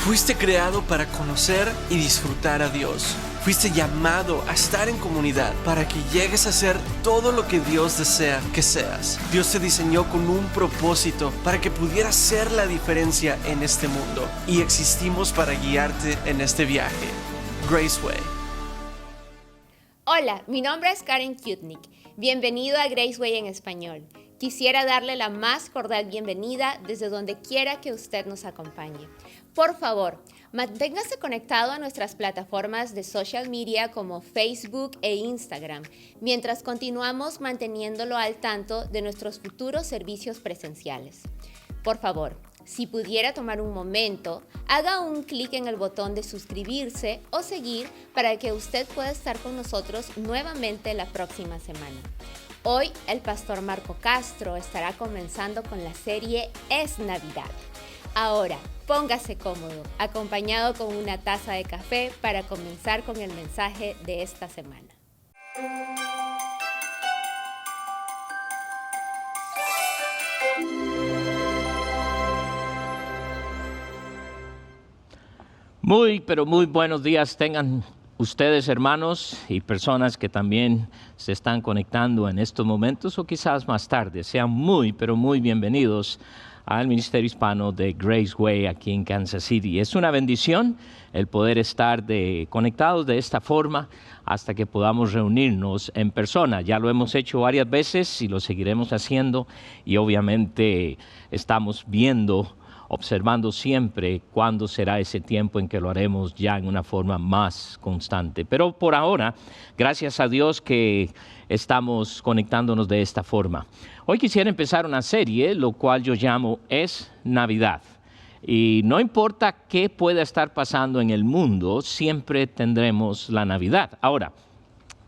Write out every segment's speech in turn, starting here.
Fuiste creado para conocer y disfrutar a Dios. Fuiste llamado a estar en comunidad para que llegues a ser todo lo que Dios desea que seas. Dios te diseñó con un propósito para que pudieras ser la diferencia en este mundo, y existimos para guiarte en este viaje. Graceway. Hola, mi nombre es Karen Kutnik. Bienvenido a Graceway en español. Quisiera darle la más cordial bienvenida desde donde quiera que usted nos acompañe. Por favor, manténgase conectado a nuestras plataformas de social media como Facebook e Instagram, mientras continuamos manteniéndolo al tanto de nuestros futuros servicios presenciales. Por favor, si pudiera tomar un momento, haga un clic en el botón de suscribirse o seguir para que usted pueda estar con nosotros nuevamente la próxima semana. Hoy el pastor Marco Castro estará comenzando con la serie Es Navidad. Ahora, póngase cómodo, acompañado con una taza de café para comenzar con el mensaje de esta semana. Pero muy buenos días tengan ustedes, hermanos, y personas que también se están conectando en estos momentos o quizás más tarde. Sean pero muy bienvenidos al Ministerio Hispano de Graceway aquí en Kansas City. Es una bendición el poder estar conectados de esta forma hasta que podamos reunirnos en persona. Ya lo hemos hecho varias veces y lo seguiremos haciendo, y obviamente estamos observando siempre cuándo será ese tiempo en que lo haremos ya en una forma más constante. Pero por ahora, gracias a Dios que estamos conectándonos de esta forma. Hoy quisiera empezar una serie, lo cual yo llamo Es Navidad. Y no importa qué pueda estar pasando en el mundo, siempre tendremos la Navidad. Ahora,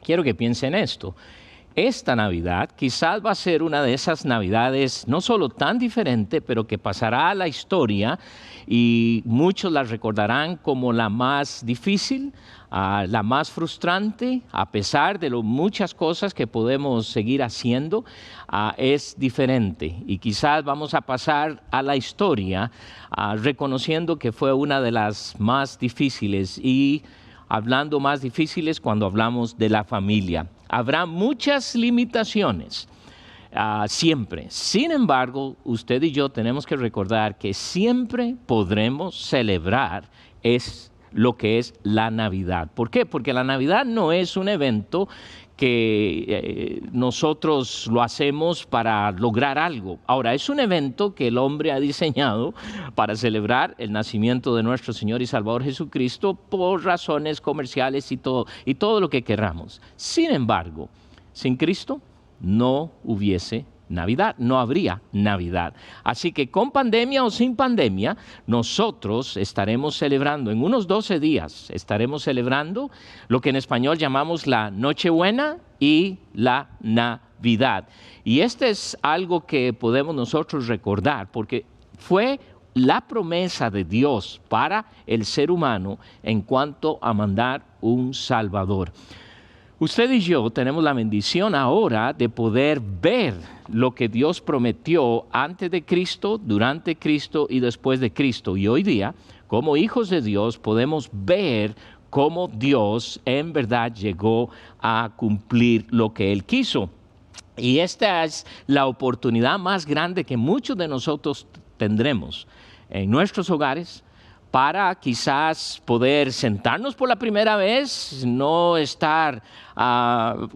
quiero que piensen esto. Esta Navidad quizás va a ser una de esas Navidades no solo tan diferente, pero que pasará a la historia, y muchos la recordarán como la más difícil, la más frustrante. A pesar de muchas cosas que podemos seguir haciendo, es diferente, y quizás vamos a pasar a la historia reconociendo que fue una de las más difíciles, y hablando más difíciles cuando hablamos de la familia. Habrá muchas limitaciones, siempre. Sin embargo, usted y yo tenemos que recordar que siempre podremos celebrar lo que es la Navidad. ¿Por qué? Porque la Navidad no es un evento que nosotros lo hacemos para lograr algo. Ahora, es un evento que el hombre ha diseñado para celebrar el nacimiento de nuestro Señor y Salvador Jesucristo por razones comerciales y todo lo que queramos. Sin embargo, sin Cristo no hubiese Navidad, no habría Navidad. Así que con pandemia o sin pandemia, nosotros estaremos celebrando, en unos 12 días, estaremos celebrando lo que en español llamamos la Nochebuena y la Navidad. Y este es algo que podemos nosotros recordar, porque fue la promesa de Dios para el ser humano en cuanto a mandar un Salvador. Usted y yo tenemos la bendición ahora de poder ver lo que Dios prometió antes de Cristo, durante Cristo y después de Cristo. Y hoy día, como hijos de Dios, podemos ver cómo Dios en verdad llegó a cumplir lo que Él quiso. Y esta es la oportunidad más grande que muchos de nosotros tendremos en nuestros hogares, para quizás poder sentarnos por la primera vez, no estar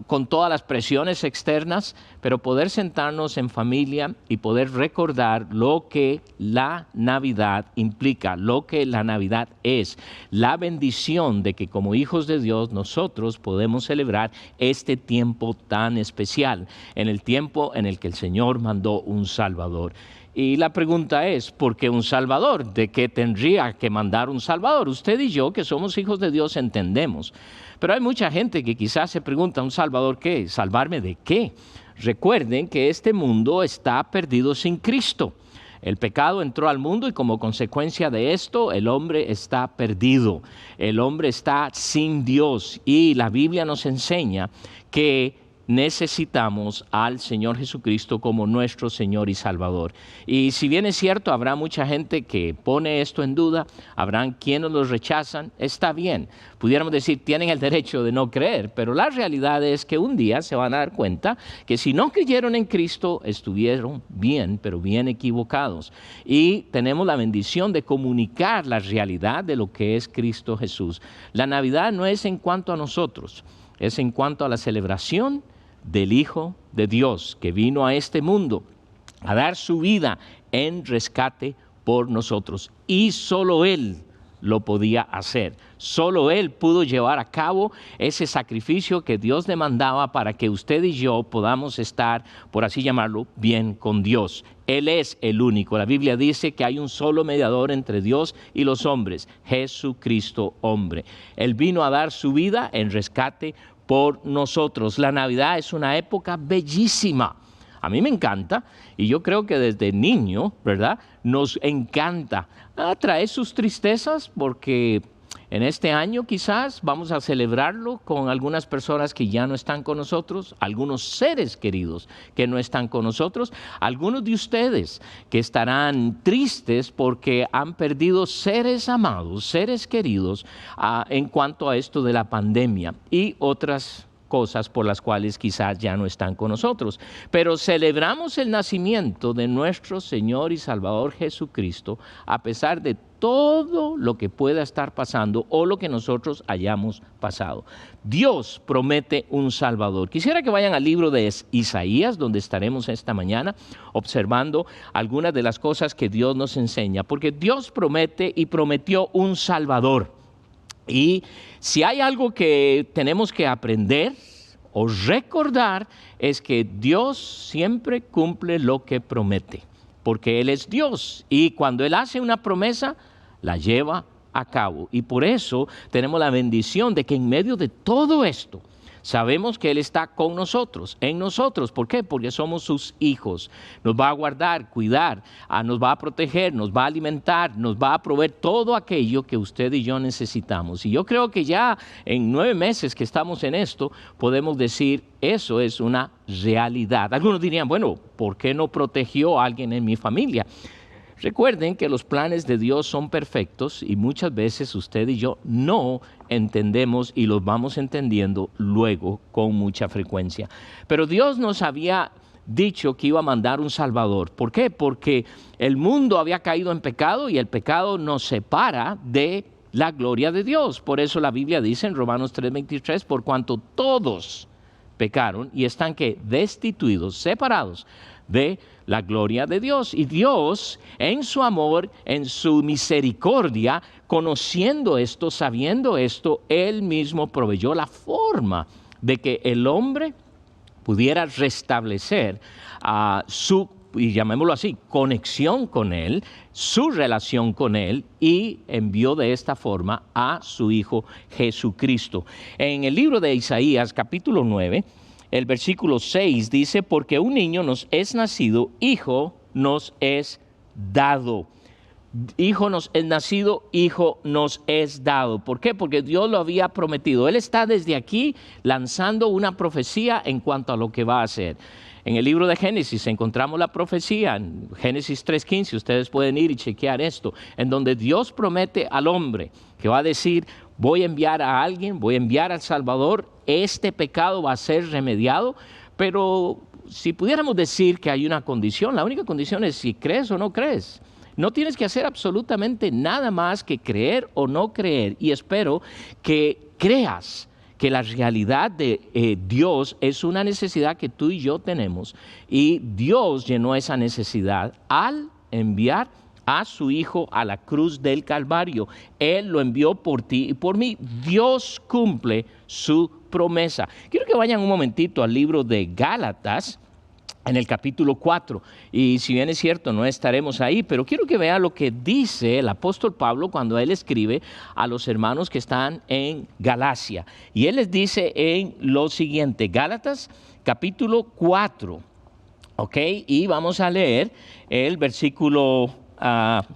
con todas las presiones externas, pero poder sentarnos en familia y poder recordar lo que la Navidad implica, lo que la Navidad es, la bendición de que como hijos de Dios nosotros podemos celebrar este tiempo tan especial, en el tiempo en el que el Señor mandó un Salvador. Y la pregunta es, ¿por qué un Salvador? ¿De qué tendría que mandar un Salvador? Usted y yo, que somos hijos de Dios, entendemos. Pero hay mucha gente que quizás se pregunta, ¿un Salvador qué? ¿Salvarme de qué? Recuerden que este mundo está perdido sin Cristo. El pecado entró al mundo y como consecuencia de esto, el hombre está perdido. El hombre está sin Dios. Y la Biblia nos enseña que necesitamos al Señor Jesucristo como nuestro Señor y Salvador. Y si bien es cierto, habrá mucha gente que pone esto en duda, habrán quienes los rechazan, está bien. Pudiéramos decir, tienen el derecho de no creer, pero la realidad es que un día se van a dar cuenta que si no creyeron en Cristo, estuvieron bien, pero bien equivocados. Y tenemos la bendición de comunicar la realidad de lo que es Cristo Jesús. La Navidad no es en cuanto a nosotros, es en cuanto a la celebración del Hijo de Dios que vino a este mundo a dar su vida en rescate por nosotros. Y solo Él lo podía hacer. Solo Él pudo llevar a cabo ese sacrificio que Dios demandaba para que usted y yo podamos estar, por así llamarlo, bien con Dios. Él es el único. La Biblia dice que hay un solo mediador entre Dios y los hombres, Jesucristo hombre. Él vino a dar su vida en rescate por nosotros. La Navidad es una época bellísima. A mí me encanta y yo creo que desde niño, ¿verdad?, nos encanta. Trae sus tristezas porque en este año quizás vamos a celebrarlo con algunas personas que ya no están con nosotros, algunos seres queridos que no están con nosotros, algunos de ustedes que estarán tristes porque han perdido seres amados, seres queridos en cuanto a esto de la pandemia y otras cosas por las cuales quizás ya no están con nosotros. Pero celebramos el nacimiento de nuestro Señor y Salvador Jesucristo a pesar de todo lo que pueda estar pasando o lo que nosotros hayamos pasado. Dios promete un Salvador. Quisiera que vayan al libro de Isaías, donde estaremos esta mañana observando algunas de las cosas que Dios nos enseña, porque Dios promete y prometió un Salvador. Y si hay algo que tenemos que aprender o recordar es que Dios siempre cumple lo que promete, porque Él es Dios y cuando Él hace una promesa, la lleva a cabo. Y por eso tenemos la bendición de que en medio de todo esto, sabemos que Él está con nosotros, en nosotros. ¿Por qué? Porque somos sus hijos. Nos va a guardar, cuidar, nos va a proteger, nos va a alimentar, nos va a proveer todo aquello que usted y yo necesitamos. Y yo creo que ya en 9 meses que estamos en esto, podemos decir, eso es una realidad. Algunos dirían, bueno, ¿por qué no protegió a alguien en mi familia? Recuerden que los planes de Dios son perfectos y muchas veces usted y yo no entendemos y los vamos entendiendo luego con mucha frecuencia. Pero Dios nos había dicho que iba a mandar un Salvador. ¿Por qué? Porque el mundo había caído en pecado y el pecado nos separa de la gloria de Dios. Por eso la Biblia dice en Romanos 3:23, por cuanto todos pecaron y están que destituidos, separados de la gloria de Dios. Y Dios, en su amor, en su misericordia, conociendo esto, sabiendo esto, Él mismo proveyó la forma de que el hombre pudiera restablecer su, y llamémoslo así, conexión con Él, su relación con Él, y envió de esta forma a su Hijo Jesucristo. En el libro de Isaías, capítulo 9, el versículo 6 dice, porque un niño nos es nacido, hijo nos es dado. Hijo nos es nacido, hijo nos es dado. ¿Por qué? Porque Dios lo había prometido. Él está desde aquí lanzando una profecía en cuanto a lo que va a hacer. En el libro de Génesis encontramos la profecía, en Génesis 3:15, ustedes pueden ir y chequear esto, en donde Dios promete al hombre que va a decir, voy a enviar a alguien, voy a enviar al Salvador, este pecado va a ser remediado, pero si pudiéramos decir que hay una condición, la única condición es si crees o no crees. No tienes que hacer absolutamente nada más que creer o no creer, y espero que creas que la realidad de Dios es una necesidad que tú y yo tenemos, y Dios llenó esa necesidad al enviar a su Hijo a la cruz del Calvario. Él lo envió por ti y por mí. Dios cumple su promesa. Quiero que vayan un momentito al libro de Gálatas, en el capítulo 4, y si bien es cierto, no estaremos ahí, pero quiero que vean lo que dice el apóstol Pablo cuando él escribe a los hermanos que están en Galacia. Y él les dice en lo siguiente, Gálatas capítulo 4, ¿ok? Y vamos a leer el versículo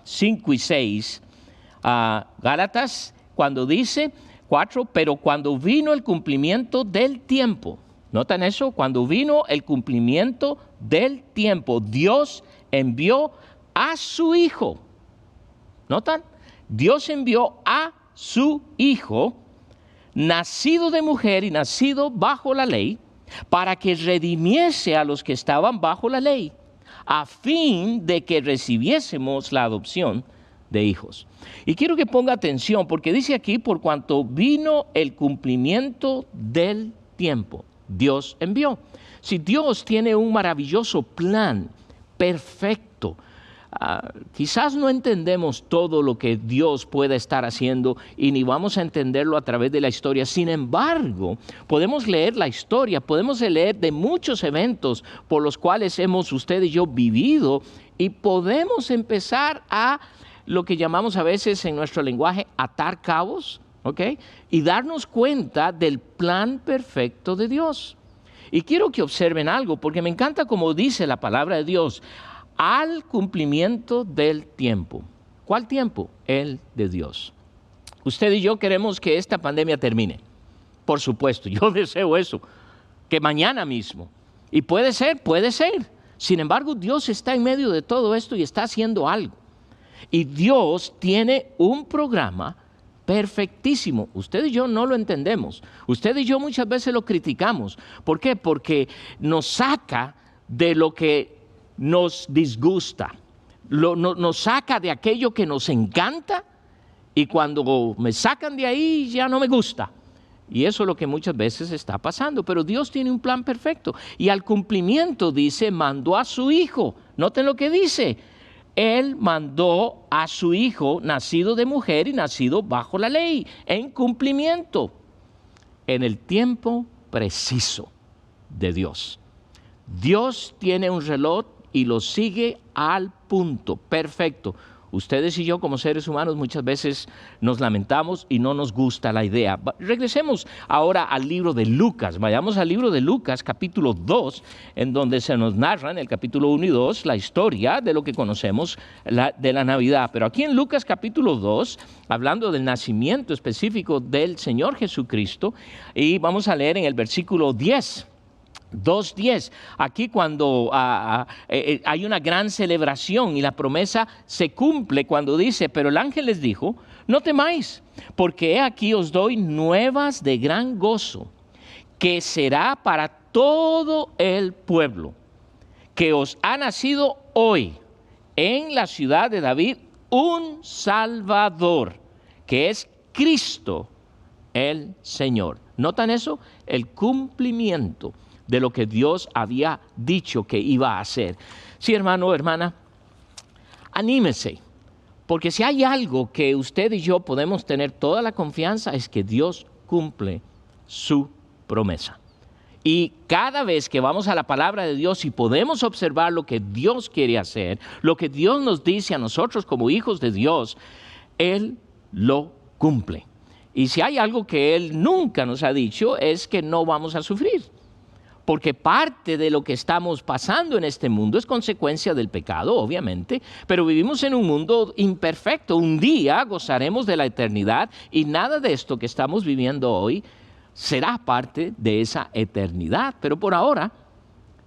5 y 6. Gálatas, cuando dice 4, pero cuando vino el cumplimiento del tiempo, ¿Notan eso? Cuando vino el cumplimiento del tiempo, Dios envió a su Hijo. ¿Notan? Dios envió a su Hijo, nacido de mujer y nacido bajo la ley, para que redimiese a los que estaban bajo la ley, a fin de que recibiésemos la adopción de hijos. Y quiero que ponga atención, porque dice aquí, por cuanto vino el cumplimiento del tiempo, Dios envió. Si Dios tiene un maravilloso plan, perfecto, quizás no entendemos todo lo que Dios puede estar haciendo y ni vamos a entenderlo a través de la historia. Sin embargo, podemos leer la historia, podemos leer de muchos eventos por los cuales hemos usted y yo vivido y podemos empezar a lo que llamamos a veces en nuestro lenguaje atar cabos, ¿ok? Y darnos cuenta del plan perfecto de Dios. Y quiero que observen algo, porque me encanta como dice la palabra de Dios, al cumplimiento del tiempo. ¿Cuál tiempo? El de Dios. Usted y yo queremos que esta pandemia termine. Por supuesto, yo deseo eso, que mañana mismo. Y puede ser. Sin embargo, Dios está en medio de todo esto y está haciendo algo. Y Dios tiene un programa perfectísimo. Usted y yo no lo entendemos. Usted y yo muchas veces lo criticamos. ¿Por qué? Porque nos saca de lo que nos disgusta, nos saca de aquello que nos encanta y cuando me sacan de ahí ya no me gusta. Y eso es lo que muchas veces está pasando. Pero Dios tiene un plan perfecto y al cumplimiento dice, mandó a su Hijo. Noten lo que dice. Él mandó a su Hijo, nacido de mujer y nacido bajo la ley, en cumplimiento, en el tiempo preciso de Dios. Dios tiene un reloj y lo sigue al punto, perfecto. Ustedes y yo como seres humanos muchas veces nos lamentamos y no nos gusta la idea. Regresemos ahora al libro de Lucas, vayamos al libro de Lucas capítulo 2, en donde se nos narra en el capítulo 1 y 2 la historia de lo que conocemos de la Navidad. Pero aquí en Lucas capítulo 2, hablando del nacimiento específico del Señor Jesucristo, y vamos a leer en el versículo 10. 2:10, aquí cuando hay una gran celebración y la promesa se cumple cuando dice, pero el ángel les dijo, no temáis, porque he aquí os doy nuevas de gran gozo, que será para todo el pueblo, que os ha nacido hoy en la ciudad de David un Salvador, que es Cristo el Señor. ¿Notan eso? El cumplimiento de lo que Dios había dicho que iba a hacer. Sí, hermano, hermana, anímese, porque si hay algo que usted y yo podemos tener toda la confianza es que Dios cumple su promesa. Y cada vez que vamos a la palabra de Dios y podemos observar lo que Dios quiere hacer, lo que Dios nos dice a nosotros como hijos de Dios, Él lo cumple. Y si hay algo que Él nunca nos ha dicho es que no vamos a sufrir. Porque parte de lo que estamos pasando en este mundo es consecuencia del pecado, obviamente, pero vivimos en un mundo imperfecto. Un día gozaremos de la eternidad y nada de esto que estamos viviendo hoy será parte de esa eternidad. Pero por ahora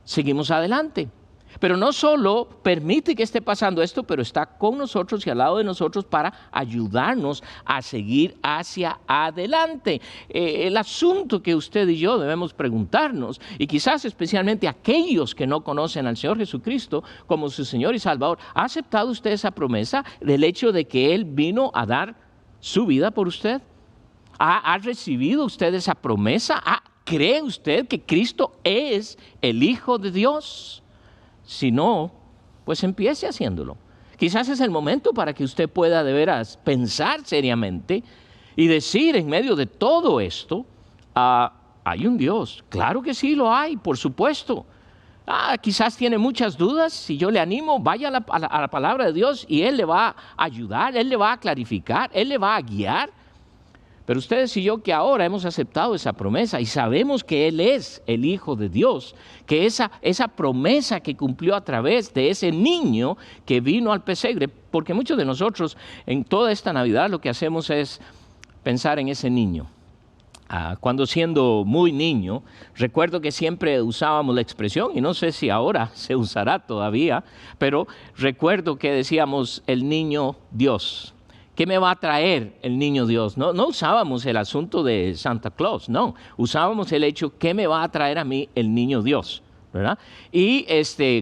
seguimos adelante. Pero no solo permite que esté pasando esto, pero está con nosotros y al lado de nosotros para ayudarnos a seguir hacia adelante. El asunto que usted y yo debemos preguntarnos, y quizás especialmente aquellos que no conocen al Señor Jesucristo como su Señor y Salvador, ¿ha aceptado usted esa promesa del hecho de que Él vino a dar su vida por usted? ¿Ha recibido usted esa promesa? ¿Cree usted que Cristo es el Hijo de Dios? Si no, pues empiece haciéndolo. Quizás es el momento para que usted pueda de veras pensar seriamente y decir en medio de todo esto, hay un Dios. Claro que sí lo hay, por supuesto. Quizás tiene muchas dudas. Si yo le animo, vaya a la palabra de Dios y Él le va a ayudar, Él le va a clarificar, Él le va a guiar. Pero ustedes y yo que ahora hemos aceptado esa promesa y sabemos que Él es el Hijo de Dios, que esa promesa que cumplió a través de ese niño que vino al pesebre, porque muchos de nosotros en toda esta Navidad lo que hacemos es pensar en ese niño. Cuando siendo muy niño, recuerdo que siempre usábamos la expresión, y no sé si ahora se usará todavía, pero recuerdo que decíamos el niño Dios. ¿Qué me va a traer el niño Dios? No usábamos el asunto de Santa Claus, no. Usábamos el hecho, ¿qué me va a traer a mí el niño Dios? ¿Verdad? Y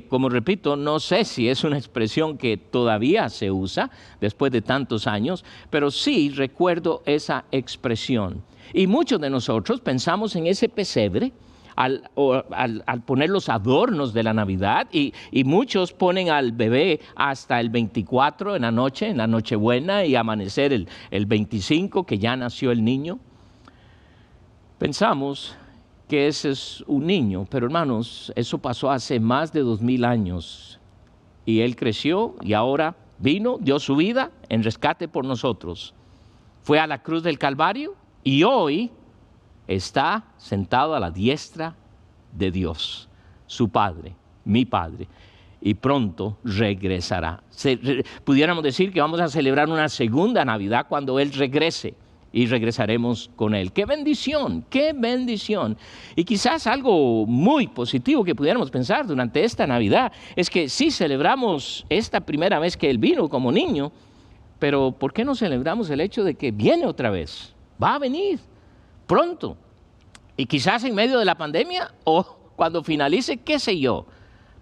como repito, no sé si es una expresión que todavía se usa después de tantos años, pero sí recuerdo esa expresión. Y muchos de nosotros pensamos en ese pesebre al poner los adornos de la Navidad, y muchos ponen al bebé hasta el 24 en la Nochebuena, y amanecer el 25 que ya nació el niño. Pensamos que ese es un niño, pero hermanos, eso pasó hace más de 2000 años, y él creció y ahora vino, dio su vida en rescate por nosotros. Fue a la cruz del Calvario y hoy está sentado a la diestra de Dios, su Padre, mi Padre, y pronto regresará. Pudiéramos decir que vamos a celebrar una segunda Navidad cuando Él regrese, y regresaremos con Él. ¡Qué bendición! ¡Qué bendición! Y quizás algo muy positivo que pudiéramos pensar durante esta Navidad es que sí celebramos esta primera vez que Él vino como niño, pero ¿por qué no celebramos el hecho de que viene otra vez? Va a venir pronto. Y quizás en medio de la pandemia o cuando finalice, qué sé yo.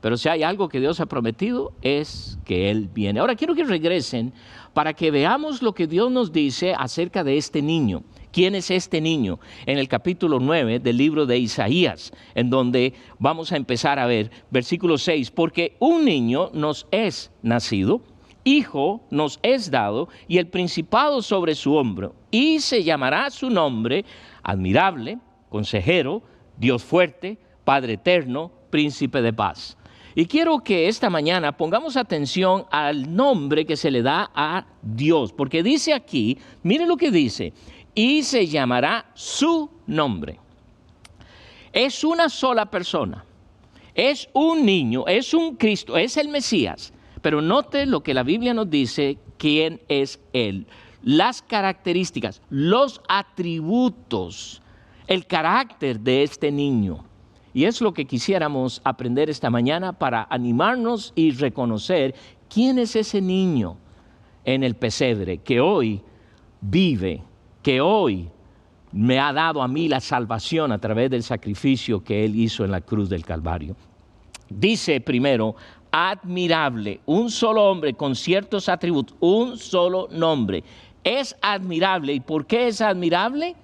Pero si hay algo que Dios ha prometido es que Él viene. Ahora quiero que regresen para que veamos lo que Dios nos dice acerca de este niño. ¿Quién es este niño? En el capítulo 9 del libro de Isaías, en donde vamos a empezar a ver versículo 6. Porque un niño nos es nacido, hijo nos es dado, y el principado sobre su hombro. Y se llamará su nombre Admirable, Consejero, Dios fuerte, Padre eterno, Príncipe de paz. Y quiero que esta mañana pongamos atención al nombre que se le da a Dios, porque dice aquí, miren lo que dice, y se llamará su nombre. Es una sola persona, es un niño, es un Cristo, es el Mesías, pero note lo que la Biblia nos dice, quién es Él, las características, los atributos, el carácter de este niño. Y es lo que quisiéramos aprender esta mañana para animarnos y reconocer quién es ese niño en el pesebre que hoy vive, que hoy me ha dado a mí la salvación a través del sacrificio que Él hizo en la cruz del Calvario. Dice primero, admirable, un solo hombre con ciertos atributos, un solo nombre. Es admirable. ¿Y por qué es admirable?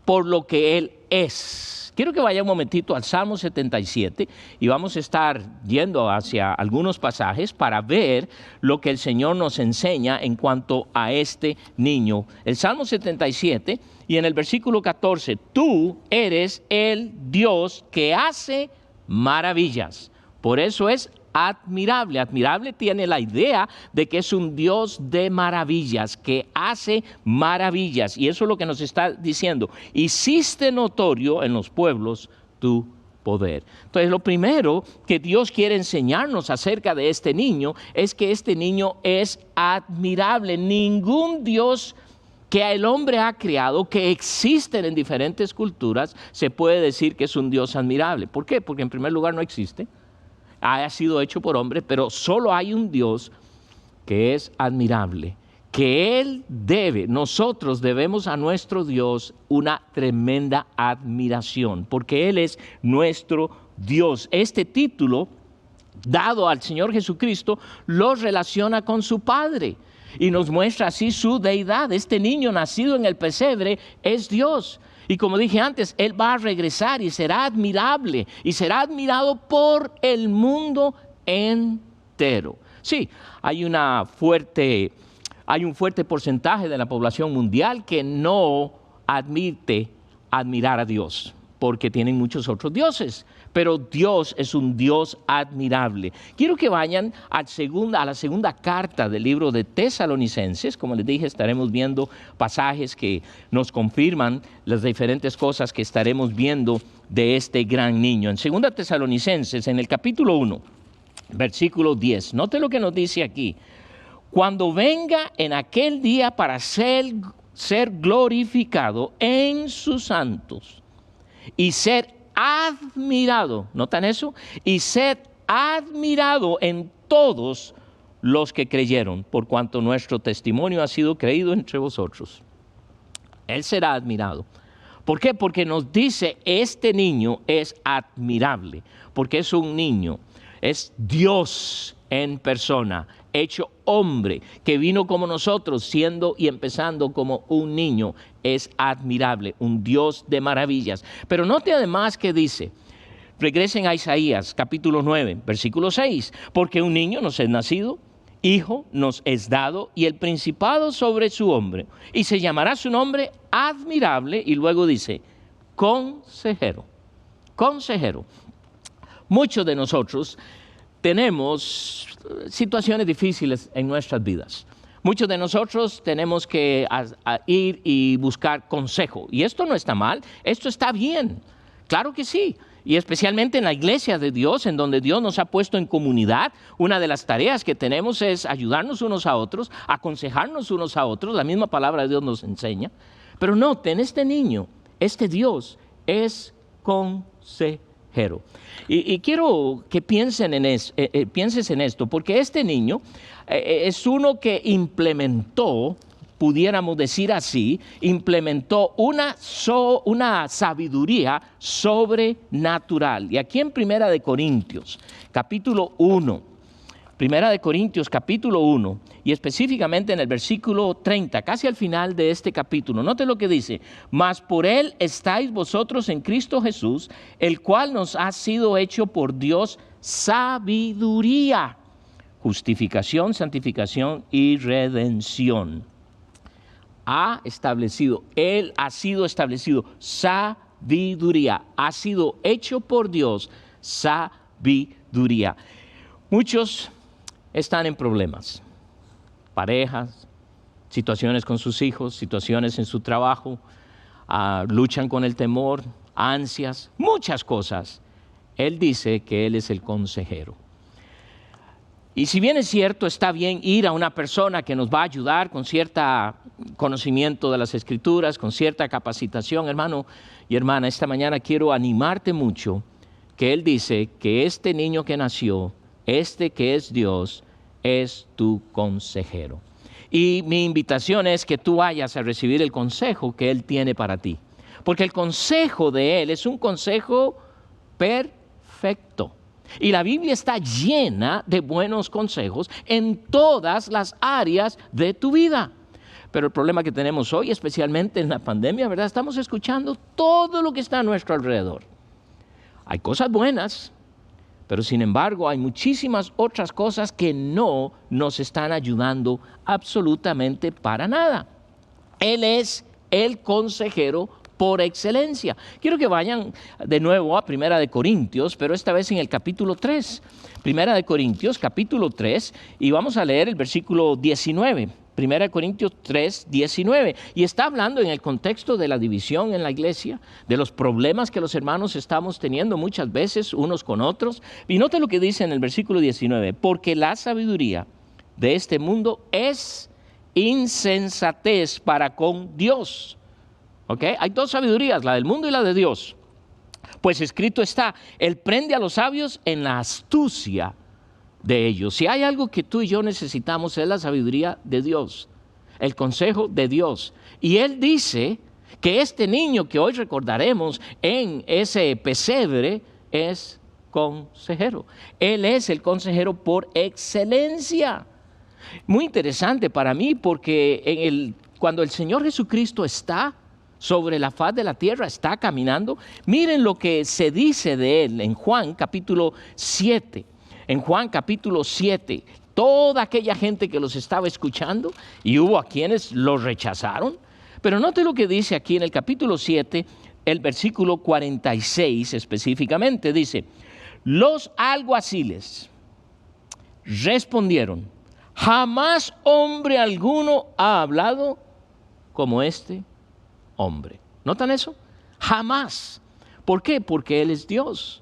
Por lo que Él es. Quiero que vaya un momentito al Salmo 77 y vamos a estar yendo hacia algunos pasajes para ver lo que el Señor nos enseña en cuanto a este niño. El Salmo 77 y en el versículo 14, tú eres el Dios que hace maravillas. Por eso es admirable. Admirable tiene la idea de que es un Dios de maravillas, que hace maravillas. Y eso es lo que nos está diciendo. Hiciste notorio en los pueblos tu poder. Entonces, lo primero que Dios quiere enseñarnos acerca de este niño es que este niño es admirable. Ningún Dios que el hombre ha creado, que existen en diferentes culturas, se puede decir que es un Dios admirable. ¿Por qué? Porque en primer lugar no existe. Ha sido hecho por hombre, pero solo hay un Dios que es admirable, que nosotros debemos a nuestro Dios una tremenda admiración, porque Él es nuestro Dios. Este título, dado al Señor Jesucristo, lo relaciona con su Padre y nos muestra así su deidad. Este niño nacido en el pesebre es Dios. Y como dije antes, Él va a regresar y será admirable y será admirado por el mundo entero. Sí, hay un fuerte porcentaje de la población mundial que no admite admirar a Dios, porque tienen muchos otros dioses. Pero Dios es un Dios admirable. Quiero que vayan a la segunda carta del libro de Tesalonicenses. Como les dije, estaremos viendo pasajes que nos confirman las diferentes cosas que estaremos viendo de este gran niño. En 2 Tesalonicenses, en el capítulo 1, versículo 10, note lo que nos dice aquí. Cuando venga en aquel día para ser ser glorificado en sus santos y ser admirado, ¿notan eso? Y ser admirado en todos los que creyeron, por cuanto nuestro testimonio ha sido creído entre vosotros. Él será admirado. ¿Por qué? Porque nos dice, este niño es admirable, porque es un niño, es Dios en persona, hecho hombre, que vino como nosotros, siendo y empezando como un niño. Es admirable, un Dios de maravillas. Pero note además que dice, regresen a Isaías capítulo 9, versículo 6, porque un niño nos es nacido, hijo nos es dado, y el principado sobre su hombro, y se llamará su nombre admirable, y luego dice, consejero, consejero. Muchos de nosotros tenemos situaciones difíciles en nuestras vidas. Muchos de nosotros tenemos que ir y buscar consejo. Y esto no está mal, esto está bien. Claro que sí. Y especialmente en la iglesia de Dios, en donde Dios nos ha puesto en comunidad, una de las tareas que tenemos es ayudarnos unos a otros, aconsejarnos unos a otros. La misma palabra de Dios nos enseña. Pero noten, este niño, este Dios es consejero. Y quiero que pienses en esto, porque este niño es uno que implementó, pudiéramos decir así, implementó una sabiduría sobrenatural. Y aquí en Primera de Corintios, capítulo 1, Primera de Corintios, capítulo 1, y específicamente en el versículo 30, casi al final de este capítulo, note lo que dice, mas por él estáis vosotros en Cristo Jesús, el cual nos ha sido hecho por Dios sabiduría, justificación, santificación y redención. Él ha sido establecido, sabiduría, ha sido hecho por Dios, sabiduría. Muchos están en problemas, parejas, situaciones con sus hijos, situaciones en su trabajo, luchan con el temor, ansias, muchas cosas. Él dice que Él es el consejero. Y si bien es cierto, está bien ir a una persona que nos va a ayudar con cierto conocimiento de las Escrituras, con cierta capacitación, hermano y hermana, esta mañana quiero animarte mucho, que Él dice que este niño que nació, este que es Dios, es tu consejero. Y mi invitación es que tú vayas a recibir el consejo que Él tiene para ti. Porque el consejo de Él es un consejo perfecto. Y la Biblia está llena de buenos consejos en todas las áreas de tu vida. Pero el problema que tenemos hoy, especialmente en la pandemia, ¿verdad? Estamos escuchando todo lo que está a nuestro alrededor. Hay cosas buenas, pero sin embargo hay muchísimas otras cosas que no nos están ayudando absolutamente para nada. Él es el consejero por excelencia. Quiero que vayan de nuevo a Primera de Corintios, pero esta vez en el capítulo 3. Primera de Corintios, capítulo 3, y vamos a leer el versículo 19. Primera de Corintios 3, 19. Y está hablando en el contexto de la división en la iglesia, de los problemas que los hermanos estamos teniendo muchas veces unos con otros. Y note lo que dice en el versículo 19. Porque la sabiduría de este mundo es insensatez para con Dios. ¿Ok? Hay dos sabidurías, la del mundo y la de Dios. Pues escrito está, Él prende a los sabios en la astucia de ellos. Si hay algo que tú y yo necesitamos es la sabiduría de Dios, el consejo de Dios. Y Él dice que este niño que hoy recordaremos en ese pesebre es consejero. Él es el consejero por excelencia. Muy interesante para mí porque cuando el Señor Jesucristo está sobre la faz de la tierra, está caminando, miren lo que se dice de Él en Juan capítulo 7. En Juan capítulo 7, toda aquella gente que los estaba escuchando, y hubo a quienes los rechazaron, pero note lo que dice aquí en el capítulo 7, el versículo 46 específicamente, dice, los alguaciles respondieron, jamás hombre alguno ha hablado como este hombre. ¿Notan eso? Jamás. ¿Por qué? Porque Él es Dios,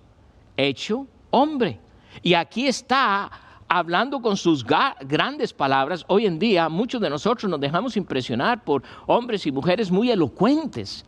hecho hombre. Y aquí está hablando con sus grandes palabras. Hoy en día muchos de nosotros nos dejamos impresionar por hombres y mujeres muy elocuentes.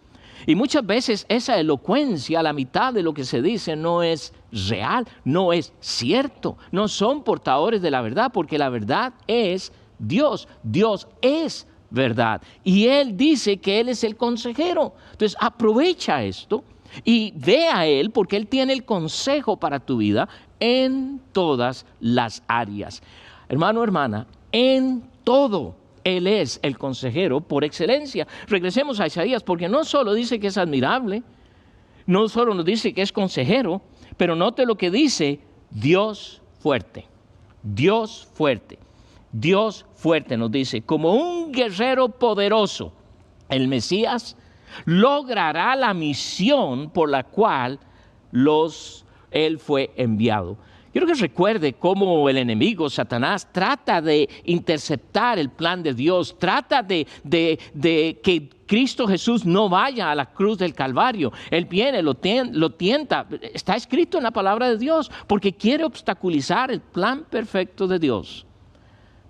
Y muchas veces esa elocuencia, la mitad de lo que se dice no es real, no es cierto. No son portadores de la verdad, porque la verdad es Dios. Dios es verdad. Y Él dice que Él es el consejero. Entonces aprovecha esto y ve a Él, porque Él tiene el consejo para tu vida en todas las áreas. Hermano, hermana, en todo Él es el consejero por excelencia. Regresemos a Isaías, porque no solo dice que es admirable, no solo nos dice que es consejero, pero note lo que dice: Dios fuerte. Dios fuerte. Dios fuerte nos dice, como un guerrero poderoso, el Mesías logrará la misión por la cual Él fue enviado. Quiero que recuerde cómo el enemigo, Satanás, trata de interceptar el plan de Dios, trata de que Cristo Jesús no vaya a la cruz del Calvario. Él viene, lo tienta, está escrito en la palabra de Dios, porque quiere obstaculizar el plan perfecto de Dios,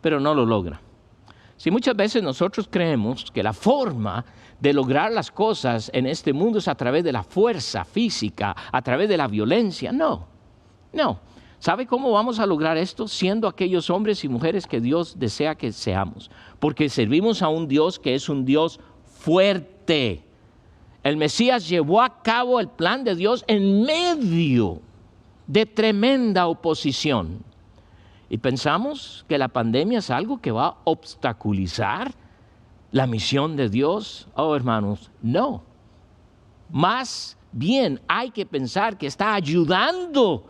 pero no lo logra. Si muchas veces nosotros creemos que la forma de lograr las cosas en este mundo es a través de la fuerza física, a través de la violencia, no. ¿Sabe cómo vamos a lograr esto? Siendo aquellos hombres y mujeres que Dios desea que seamos, porque servimos a un Dios que es un Dios fuerte. El Mesías llevó a cabo el plan de Dios en medio de tremenda oposición. Y pensamos que la pandemia es algo que va a obstaculizar la misión de Dios. Oh, hermanos, no. Más bien hay que pensar que está ayudando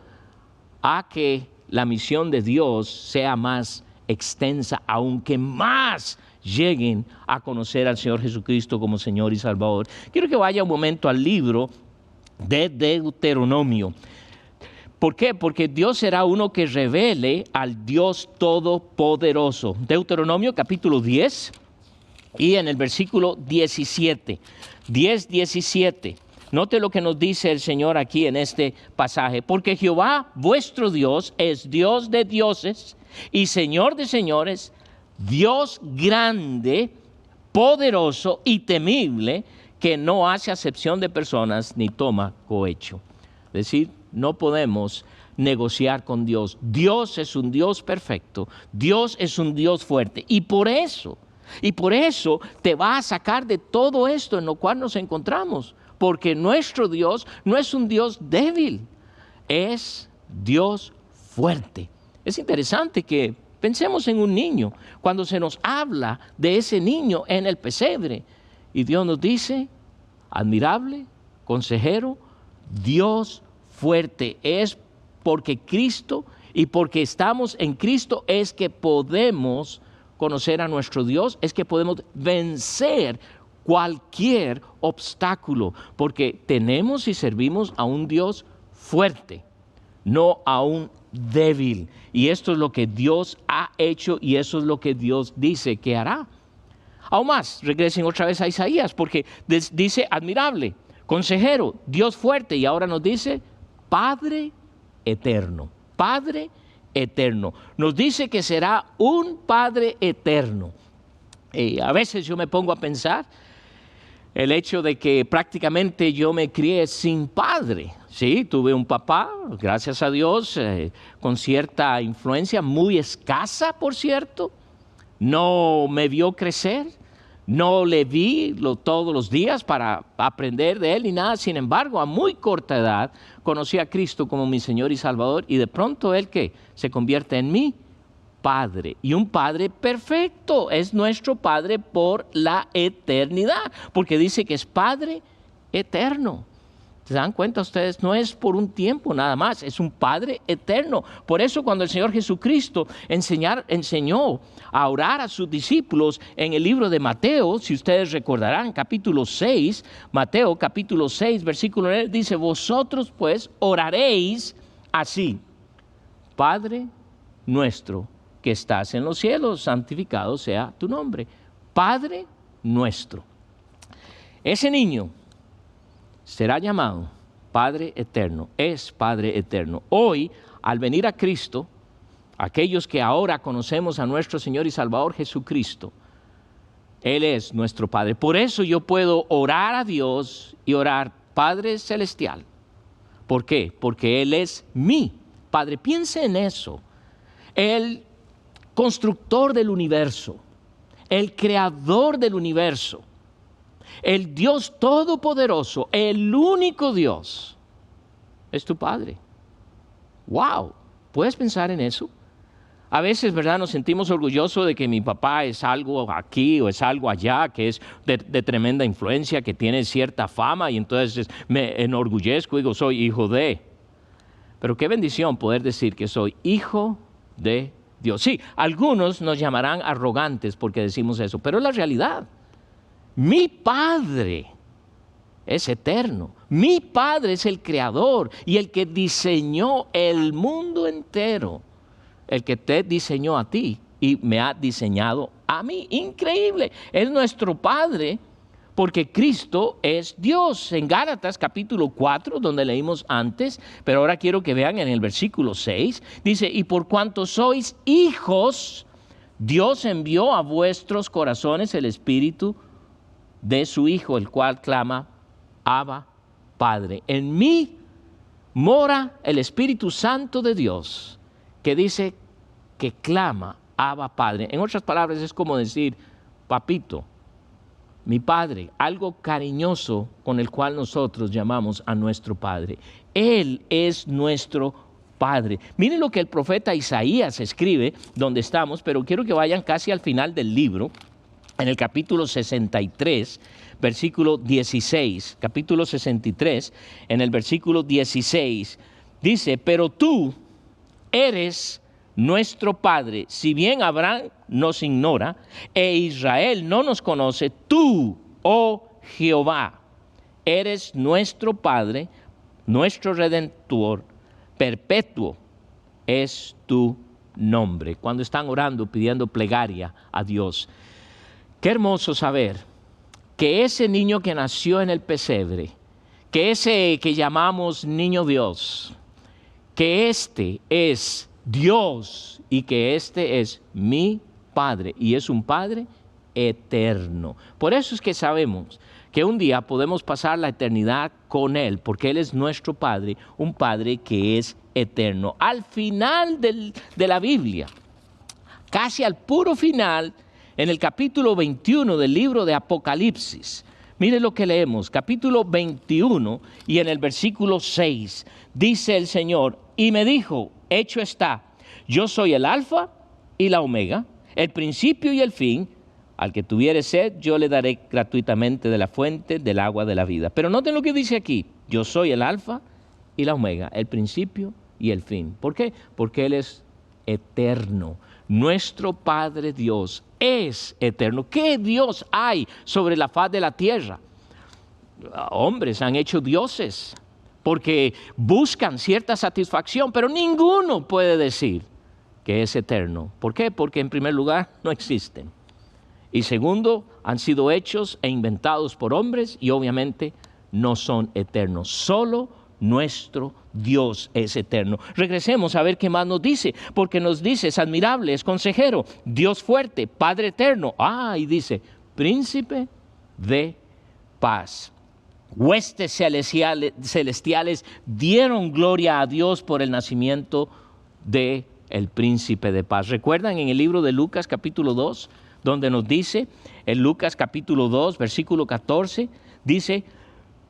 a que la misión de Dios sea más extensa, aunque más lleguen a conocer al Señor Jesucristo como Señor y Salvador. Quiero que vaya un momento al libro de Deuteronomio. ¿Por qué? Porque Dios será uno que revele al Dios Todopoderoso. Deuteronomio capítulo 10 y en el versículo 17. 10:17. Note lo que nos dice el Señor aquí en este pasaje. Porque Jehová vuestro Dios es Dios de dioses y Señor de señores, Dios grande, poderoso y temible, que no hace acepción de personas ni toma cohecho. Es decir, no podemos negociar con Dios. Dios es un Dios perfecto. Dios es un Dios fuerte. Y por eso te va a sacar de todo esto en lo cual nos encontramos. Porque nuestro Dios no es un Dios débil, es Dios fuerte. Es interesante que pensemos en un niño, cuando se nos habla de ese niño en el pesebre, y Dios nos dice, admirable, consejero, Dios fuerte. Es porque Cristo y porque estamos en Cristo es que podemos conocer a nuestro Dios, es que podemos vencer cualquier obstáculo, porque tenemos y servimos a un Dios fuerte, no a un débil. Y esto es lo que Dios ha hecho y eso es lo que Dios dice que hará. Aún más, regresen otra vez a Isaías, porque dice admirable, consejero, Dios fuerte, y ahora nos dice Padre eterno. Padre eterno. Nos dice que será un Padre eterno. A veces yo me pongo a pensar el hecho de que prácticamente yo me crié sin padre. Sí, tuve un papá, gracias a Dios, con cierta influencia, muy escasa, por cierto. No me vio crecer, no le vi todos los días para aprender de él ni nada. Sin embargo, a muy corta edad conocí a Cristo como mi Señor y Salvador, y de pronto Él ¿qué? Se convierte en mi Padre, y un Padre perfecto. Es nuestro Padre por la eternidad, porque dice que es Padre eterno. ¿Se dan cuenta ustedes? No es por un tiempo nada más, es un Padre eterno. Por eso cuando el Señor Jesucristo enseñó a orar a sus discípulos en el libro de Mateo, si ustedes recordarán, capítulo 6, Mateo capítulo 6, versículo 9, dice, vosotros pues oraréis así, Padre nuestro que estás en los cielos, santificado sea tu nombre. Padre nuestro. Ese niño será llamado Padre eterno, es Padre eterno. Hoy, al venir a Cristo, aquellos que ahora conocemos a nuestro Señor y Salvador Jesucristo, Él es nuestro Padre. Por eso yo puedo orar a Dios y orar, Padre Celestial. ¿Por qué? Porque Él es mi Padre. Piense en eso. El constructor del universo, el creador del universo, el Dios todopoderoso, el único Dios, es tu Padre. ¡Wow! ¿Puedes pensar en eso? A veces, ¿verdad?, nos sentimos orgullosos de que mi papá es algo aquí o es algo allá, que es de tremenda influencia, que tiene cierta fama, y entonces me enorgullezco y digo, soy hijo de. Pero qué bendición poder decir que soy hijo de Dios. Sí, algunos nos llamarán arrogantes porque decimos eso, pero es la realidad. Mi Padre es eterno. Mi Padre es el creador y el que diseñó el mundo entero. El que te diseñó a ti y me ha diseñado a mí. Increíble. Es nuestro Padre porque Cristo es Dios. En Gálatas capítulo 4, donde leímos antes, pero ahora quiero que vean en el versículo 6, dice, y por cuanto sois hijos, Dios envió a vuestros corazones el Espíritu de su Hijo, el cual clama, Abba, Padre. En mí mora el Espíritu Santo de Dios, que dice que clama, Abba, Padre. En otras palabras, es como decir, papito, mi Padre, algo cariñoso con el cual nosotros llamamos a nuestro Padre. Él es nuestro Padre. Miren lo que el profeta Isaías escribe, donde estamos, pero quiero que vayan casi al final del libro, en el capítulo 63, versículo 16, capítulo 63, en el versículo 16, dice, pero tú eres nuestro Padre, si bien Abraham nos ignora e Israel no nos conoce, tú, oh Jehová, eres nuestro Padre, nuestro Redentor, perpetuo es tu nombre. Cuando están orando, pidiendo plegaria a Dios. Qué hermoso saber que ese niño que nació en el pesebre, que ese que llamamos niño Dios, que este es Dios y que este es mi Padre y es un Padre eterno. Por eso es que sabemos que un día podemos pasar la eternidad con Él, porque Él es nuestro Padre, un Padre que es eterno. Al final de la Biblia, casi al puro final, en el capítulo 21 del libro de Apocalipsis, mire lo que leemos, capítulo 21 y en el versículo 6, dice el Señor, y me dijo, hecho está, yo soy el alfa y la omega, el principio y el fin, al que tuviere sed, yo le daré gratuitamente de la fuente del agua de la vida. Pero noten lo que dice aquí, yo soy el alfa y la omega, el principio y el fin. ¿Por qué? Porque Él es eterno. Nuestro Padre Dios es eterno. ¿Qué Dios hay sobre la faz de la tierra? Hombres han hecho dioses porque buscan cierta satisfacción, pero ninguno puede decir que es eterno. ¿Por qué? Porque en primer lugar no existen. Y segundo, han sido hechos e inventados por hombres y obviamente no son eternos. Solo nuestro Dios es eterno. Regresemos a ver qué más nos dice, porque nos dice, es admirable, es consejero, Dios fuerte, Padre eterno. Y dice, príncipe de paz. Huestes celestiales dieron gloria a Dios por el nacimiento de el príncipe de paz. ¿Recuerdan en el libro de Lucas capítulo 2, donde nos dice, en Lucas capítulo 2, versículo 14, dice,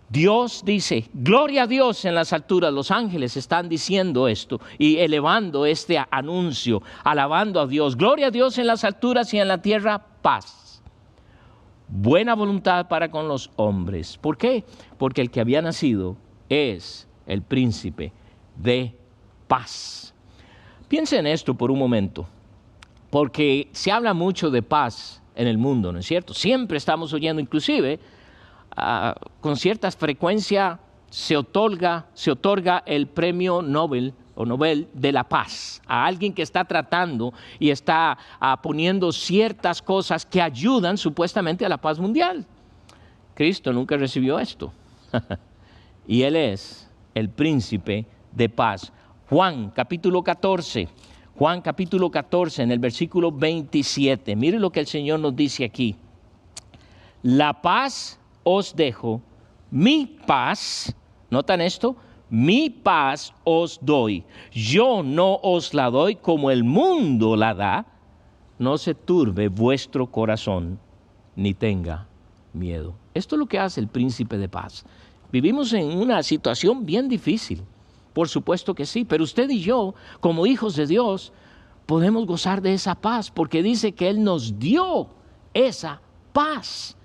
Dios dice, gloria a Dios en las alturas, los ángeles están diciendo esto y elevando este anuncio, alabando a Dios, gloria a Dios en las alturas y en la tierra paz, buena voluntad para con los hombres. ¿Por qué? Porque el que había nacido es el príncipe de paz. Piensa en esto por un momento, porque se habla mucho de paz en el mundo, ¿no es cierto? Siempre estamos oyendo, inclusive, con cierta frecuencia se otorga el premio Nobel o Nobel de la Paz a alguien que está tratando y está poniendo ciertas cosas que ayudan supuestamente a la paz mundial. Cristo nunca recibió esto. Y Él es el príncipe de paz. Juan capítulo 14, Juan capítulo 14, en el versículo 27. Mire lo que el Señor nos dice aquí. La paz os dejo, mi paz, ¿notan esto? Mi paz os doy. Yo no os la doy como el mundo la da. No se turbe vuestro corazón, ni tenga miedo. Esto es lo que hace el príncipe de paz. Vivimos en una situación bien difícil. Por supuesto que sí, pero usted y yo, como hijos de Dios, podemos gozar de esa paz, porque dice que Él nos dio esa paz,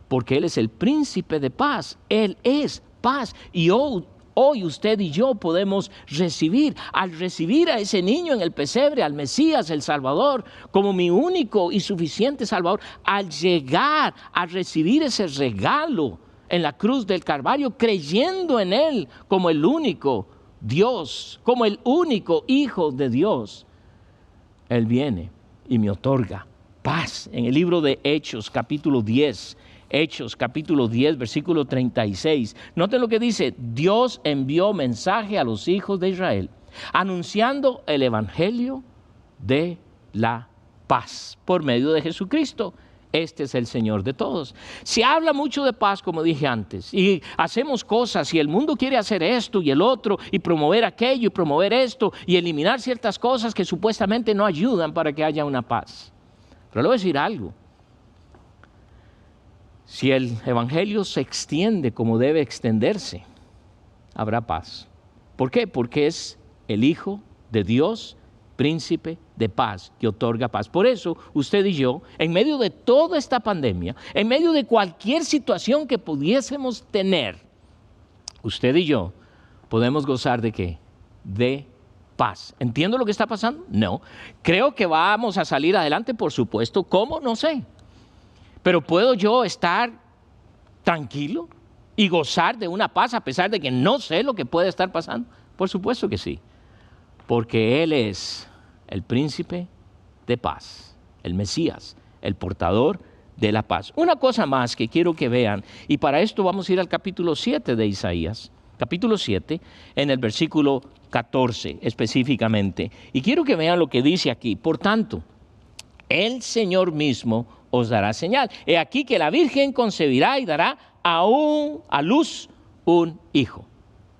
porque Él es el príncipe de paz, Él es paz, y hoy usted y yo podemos recibir, al recibir a ese niño en el pesebre, al Mesías, el Salvador, como mi único y suficiente Salvador, al llegar a recibir ese regalo en la cruz del Calvario, creyendo en Él como el único Dios, como el único Hijo de Dios, Él viene y me otorga paz. En el libro de Hechos, capítulo 10, versículo 36, noten lo que dice: Dios envió mensaje a los hijos de Israel, anunciando el evangelio de la paz por medio de Jesucristo. Este es el Señor de todos. Se habla mucho de paz, como dije antes, y hacemos cosas, y el mundo quiere hacer esto y el otro, y promover aquello y promover esto, y eliminar ciertas cosas que supuestamente no ayudan para que haya una paz. Pero le voy a decir algo. Si el evangelio se extiende como debe extenderse, habrá paz. ¿Por qué? Porque es el Hijo de Dios, príncipe de paz, que otorga paz. Por eso, usted y yo, en medio de toda esta pandemia, en medio de cualquier situación que pudiésemos tener, usted y yo podemos gozar ¿de qué? De paz. ¿Entiendo lo que está pasando? No. Creo que vamos a salir adelante, por supuesto. ¿Cómo? No sé. Pero ¿puedo yo estar tranquilo y gozar de una paz a pesar de que no sé lo que puede estar pasando? Por supuesto que sí. Porque Él es el príncipe de paz, el Mesías, el portador de la paz. Una cosa más que quiero que vean, y para esto vamos a ir al capítulo 7 de Isaías, capítulo 7, en el versículo 14 específicamente. Y quiero que vean lo que dice aquí. Por tanto, el Señor mismo os dará señal. He aquí que la Virgen concebirá y dará a luz un hijo.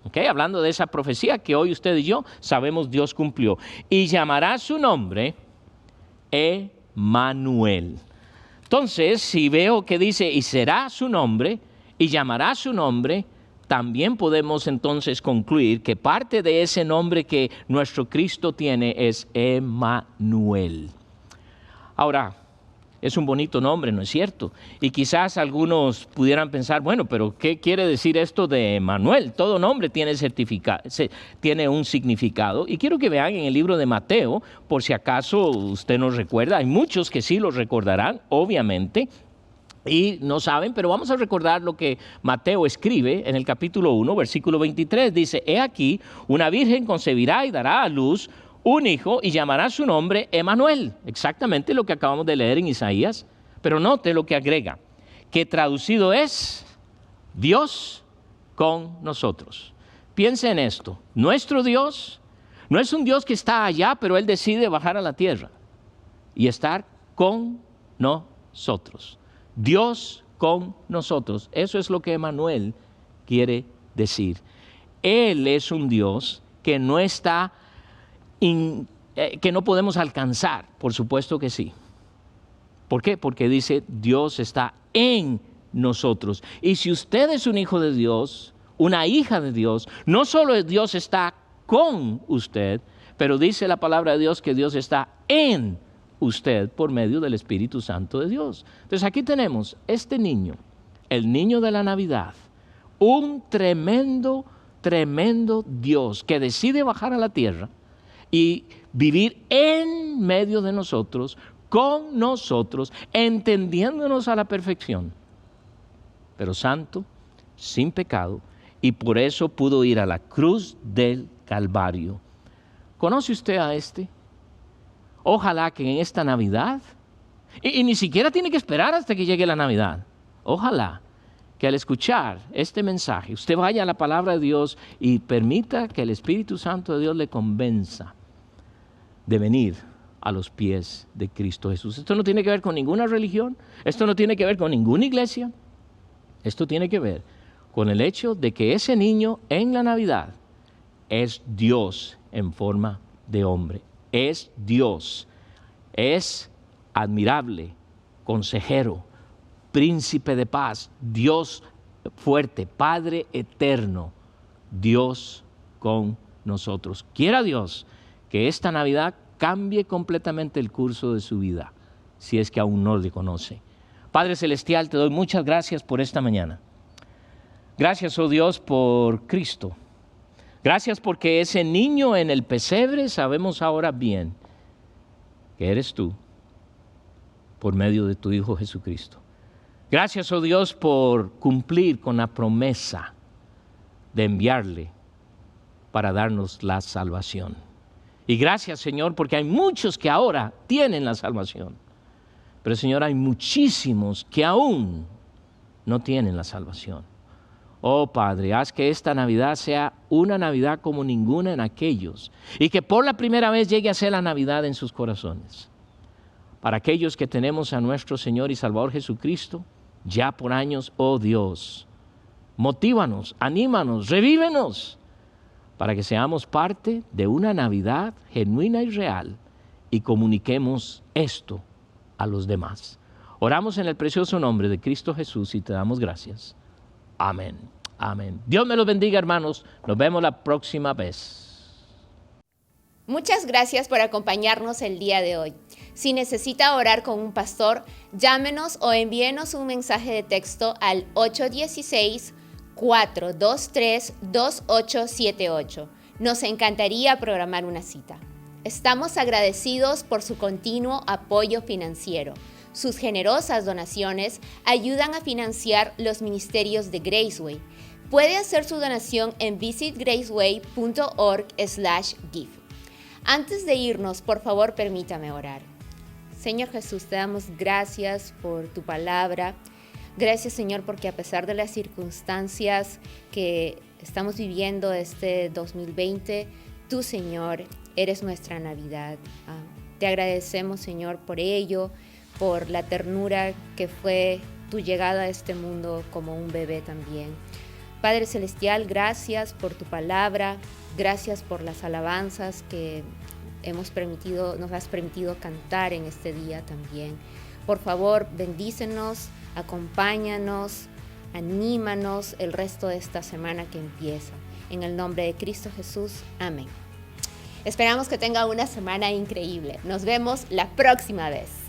Okay, hablando de esa profecía que hoy usted y yo sabemos Dios cumplió. Y llamará su nombre Emmanuel. Entonces, si veo que dice, y será su nombre, y llamará su nombre, también podemos entonces concluir que parte de ese nombre que nuestro Cristo tiene es Emmanuel. Ahora, es un bonito nombre, ¿no es cierto? Y quizás algunos pudieran pensar, bueno, pero ¿qué quiere decir esto de Emmanuel? Todo nombre tiene un significado. Y quiero que vean en el libro de Mateo, por si acaso usted no recuerda, hay muchos que sí lo recordarán, obviamente, y no saben, pero vamos a recordar lo que Mateo escribe en el capítulo 1, versículo 23. Dice, he aquí, una virgen concebirá y dará a luz un hijo y llamará su nombre Emmanuel. Exactamente lo que acabamos de leer en Isaías. Pero note lo que agrega, que traducido es Dios con nosotros. Piense en esto. Nuestro Dios no es un Dios que está allá, pero Él decide bajar a la tierra y estar con nosotros. Dios con nosotros. Eso es lo que Emmanuel quiere decir. Él es un Dios que no está que no podemos alcanzar, por supuesto que sí. ¿Por qué? Porque dice Dios está en nosotros. Y si usted es un hijo de Dios, una hija de Dios, no solo Dios está con usted, pero dice la palabra de Dios que Dios está en usted por medio del Espíritu Santo de Dios. Entonces aquí tenemos este niño, el niño de la Navidad, un tremendo Dios que decide bajar a la tierra y vivir en medio de nosotros, con nosotros, entendiéndonos a la perfección, pero santo, sin pecado, y por eso pudo ir a la cruz del Calvario. ¿Conoce usted a este? Ojalá que en esta Navidad, y ni siquiera tiene que esperar hasta que llegue la Navidad, ojalá que al escuchar este mensaje, usted vaya a la palabra de Dios y permita que el Espíritu Santo de Dios le convenza de venir a los pies de Cristo Jesús. Esto no tiene que ver con ninguna religión, esto no tiene que ver con ninguna iglesia, esto tiene que ver con el hecho de que ese niño en la Navidad es Dios en forma de hombre, es Dios, es admirable, consejero, príncipe de paz, Dios fuerte, Padre eterno, Dios con nosotros. Quiera Dios que esta Navidad cambie completamente el curso de su vida, si es que aún no le conoce. Padre Celestial, te doy muchas gracias por esta mañana. Gracias, oh Dios, por Cristo. Gracias porque ese niño en el pesebre sabemos ahora bien que eres tú, por medio de tu Hijo Jesucristo. Gracias, oh Dios, por cumplir con la promesa de enviarle para darnos la salvación. Y gracias, Señor, porque hay muchos que ahora tienen la salvación. Pero, Señor, hay muchísimos que aún no tienen la salvación. Oh, Padre, haz que esta Navidad sea una Navidad como ninguna en aquellos, y que por la primera vez llegue a ser la Navidad en sus corazones. Para aquellos que tenemos a nuestro Señor y Salvador Jesucristo, ya por años, oh Dios, motívanos, anímanos, revívenos, para que seamos parte de una Navidad genuina y real y comuniquemos esto a los demás. Oramos en el precioso nombre de Cristo Jesús y te damos gracias. Amén. Amén. Dios me los bendiga, hermanos. Nos vemos la próxima vez. Muchas gracias por acompañarnos el día de hoy. Si necesita orar con un pastor, llámenos o envíenos un mensaje de texto al 816-423-2878. Nos encantaría programar una cita. Estamos agradecidos por su continuo apoyo financiero. Sus generosas donaciones ayudan a financiar los ministerios de Graceway. Puede hacer su donación en visitgraceway.org/give. Antes de irnos, por favor, permítame orar. Señor Jesús, te damos gracias por tu palabra. Gracias, Señor, porque a pesar de las circunstancias que estamos viviendo este 2020, tú, Señor, eres nuestra Navidad. Te agradecemos, Señor, por ello, por la ternura que fue tu llegada a este mundo como un bebé también. Padre Celestial, gracias por tu palabra, gracias por las alabanzas que nos has permitido cantar en este día también. Por favor, bendícenos, acompáñanos, anímanos el resto de esta semana que empieza. En el nombre de Cristo Jesús, amén. Esperamos que tenga una semana increíble. Nos vemos la próxima vez.